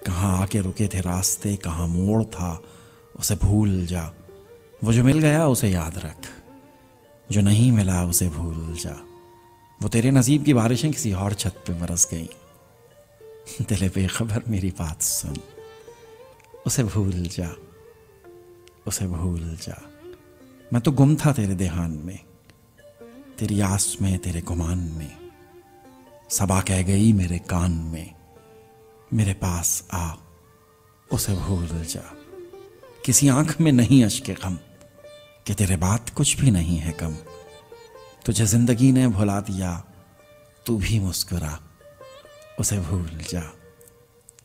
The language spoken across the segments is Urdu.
کہاں آ کے رکے تھے راستے، کہاں موڑ تھا، اسے بھول جا۔ وہ جو مل گیا اسے یاد رکھ، جو نہیں ملا اسے بھول جا۔ وہ تیرے نصیب کی بارشیں کسی اور چھت پہ برس گئیں، دل بے خبر میری بات سن، اسے بھول جا، اسے بھول جا۔ میں تو گم تھا تیرے دھیان میں، تیری آس میں، تیرے گمان میں۔ صبا کہہ گئی میرے کان میں، میرے پاس آ، اسے بھول جا۔ کسی آنکھ میں نہیں اشک غم کہ تیرے بات کچھ بھی نہیں ہے کم۔ تجھے زندگی نے بھلا دیا، تو بھی مسکرا، اسے بھول جا۔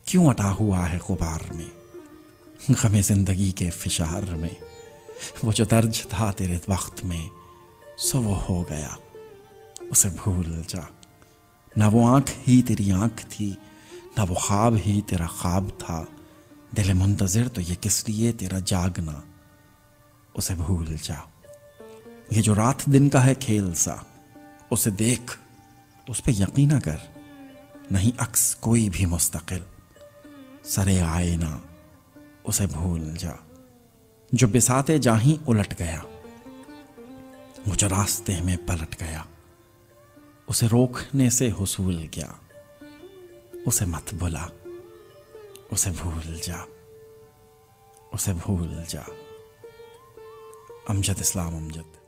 کیوں اٹا ہوا ہے غبار میں غم زندگی کے فشار میں؟ وہ جو درج تھا تیرے وقت میں سو وہ ہو گیا، اسے بھول جا۔ نہ وہ آنکھ ہی تیری آنکھ تھی، نہ وہ خواب ہی تیرا خواب تھا۔ دل منتظر تو یہ کس لیے تیرا جاگنا، اسے بھول جا۔ یہ جو رات دن کا ہے کھیل سا، اسے دیکھ، اس پہ یقین کر، نہیں عکس کوئی بھی مستقل، سرے آئینہ، اسے بھول جا۔ جو بساتے جاہیں الٹ گیا، وہ جو راستے میں پلٹ گیا، اسے روکنے سے حصول کیا، اسے مت بھلا، اسے بھول جا، اسے بھول جا۔ امجد اسلام امجد۔